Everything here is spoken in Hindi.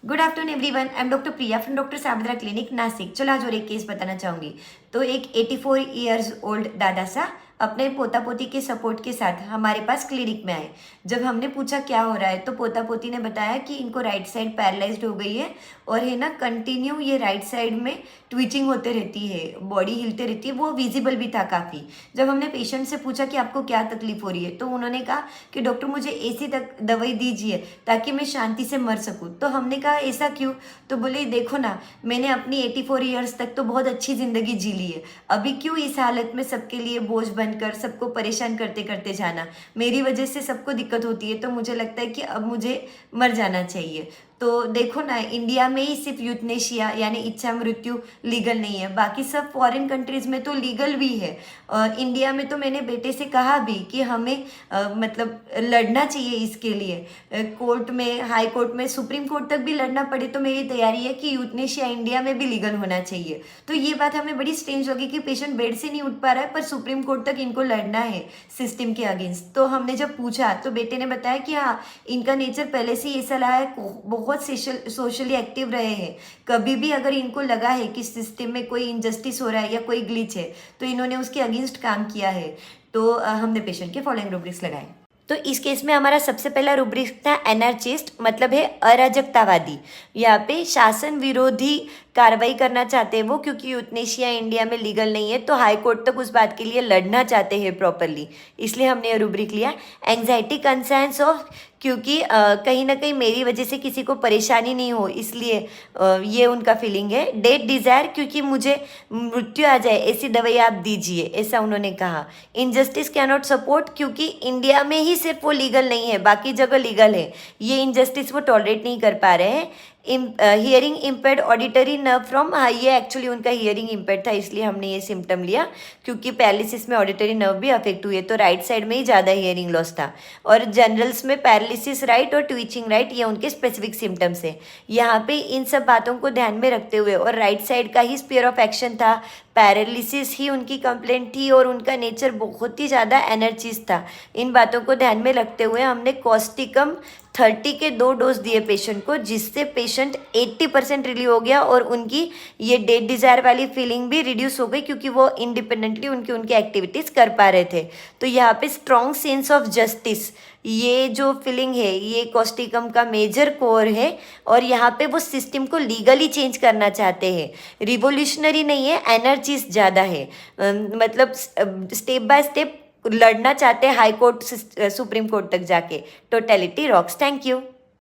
Good afternoon everyone, I am doctor Priya from doctor Sabadra clinic Nashik. चलो आज और एक केस बताना चाहूँगी। तो एक 84 ईयर्स ओल्ड दादा सा अपने पोता पोती के सपोर्ट के साथ हमारे पास क्लिनिक में आए। जब हमने पूछा क्या हो रहा है तो पोता पोती ने बताया कि इनको राइट साइड पैरालाइज्ड हो गई है और है ना कंटिन्यू ये राइट साइड में ट्विचिंग होते रहती है, बॉडी हिलते रहती है, वो विजिबल भी था काफ़ी। जब हमने पेशेंट से पूछा कि आपको क्या तकलीफ हो रही है तो उन्होंने कहा कि डॉक्टर मुझे ऐसी तक दवाई दीजिए ताकि मैं शांति से मर सकूं। तो हमने कहा ऐसा क्यों? तो बोले देखो ना, मैंने अपनी 84 ईयर्स तक तो बहुत अच्छी ज़िंदगी जी ली है, अभी क्यों इस हालत में सबके लिए बोझ बनकर सबको परेशान करते करते जाना। मेरी वजह से सबको दिक्कत होती है तो मुझे लगता है कि अब मुझे मर जाना चाहिए। तो देखो ना, इंडिया में ही सिर्फ यूथनेशिया यानी इच्छा मृत्यु लीगल नहीं है, बाकी सब फॉरेन कंट्रीज़ में तो लीगल भी है। इंडिया में तो मैंने बेटे से कहा भी कि हमें मतलब लड़ना चाहिए इसके लिए, कोर्ट में, हाई कोर्ट में, सुप्रीम कोर्ट तक भी लड़ना पड़े तो मेरी तैयारी है कि यूथनेशिया इंडिया में भी लीगल होना चाहिए। तो ये बात हमें बड़ी स्ट्रेंज लगी कि पेशेंट बेड से नहीं उठ पा रहा है पर सुप्रीम कोर्ट तक इनको लड़ना है सिस्टम के अगेंस्ट। तो हमने जब पूछा तो बेटे ने बताया कि हाँ, इनका नेचर पहले से ही ऐसा रहा है, बहुत सोशली एक्टिव रहे हैं। कभी भी अगर इनको लगा है कि सिस्टम में कोई इनजस्टिस हो रहा है या कोई ग्लिच है तो इन्होंने उसके अगेंस्ट काम किया है। तो हमने पेशेंट के फॉलोइंग रूब्रिक्स लगाए। तो इस केस में हमारा सबसे पहला रूब्रिक था एनार्चिस्ट, मतलब है अराजकतावादी। यहाँ पे शासन विरोधी कार्रवाई करना चाहते हैं वो, क्योंकि यूथनेशिया इंडिया में लीगल नहीं है तो हाई कोर्ट तक उस बात के लिए लड़ना चाहते हैं प्रॉपरली, इसलिए हमने ये रूब्रिक लिया। एंग्जाइटी कंसर्न्स ऑफ, क्योंकि कहीं ना कहीं मेरी वजह से किसी को परेशानी नहीं हो इसलिए ये उनका फीलिंग है। डेथ डिज़ायर, क्योंकि मुझे मृत्यु आ जाए ऐसी दवाई आप दीजिए, ऐसा उन्होंने कहा। इनजस्टिस कैनॉट सपोर्ट, क्योंकि इंडिया में ही सिर्फ वो लीगल नहीं है, बाकी जगह लीगल है, ये इनजस्टिस वो टॉलरेट नहीं कर पा रहे हैं। Hearing impaired auditory nerve from, हाँ ये एक्चुअली उनका हियरिंग इम्पेयर्ड था इसलिए हमने ये सिम्टम लिया, क्योंकि पैरालिसिस में ऑडिटरी नर्व भी अफेक्ट हुई है तो राइट साइड में ही ज़्यादा हियरिंग लॉस था। और जनरल्स में पैरालिसिस राइट और ट्विचिंग राइट ये उनके स्पेसिफिक सिम्टम्स है। यहाँ पे इन सब बातों को ध्यान में रखते हुए, और राइट साइड का ही स्पीयर ऑफ एक्शन था, पैरालिसिस ही उनकी कंप्लेंट थी और उनका नेचर बहुत ही ज़्यादा एनर्जीज था, इन बातों को ध्यान में रखते हुए हमने कॉस्टिकम 30 के 2 डोज दिए पेशेंट को, जिससे पेशेंट 80% रिलीव हो गया और उनकी ये डेथ डिज़ायर वाली फीलिंग भी रिड्यूस हो गई, क्योंकि वो इंडिपेंडेंटली उनकी एक्टिविटीज़ कर पा रहे थे। तो यहाँ पे स्ट्रॉन्ग सेंस ऑफ जस्टिस, ये जो फीलिंग है ये कॉस्टिकम का मेजर कोर है, और यहाँ पे वो सिस्टम को लीगली चेंज करना चाहते हैं। रिवोल्यूशनरी नहीं है, एनर्जीज ज़्यादा है, मतलब स्टेप बाय स्टेप लड़ना चाहते हैं हाई कोर्ट सुप्रीम कोर्ट तक जाके। Totality rocks. Thank you.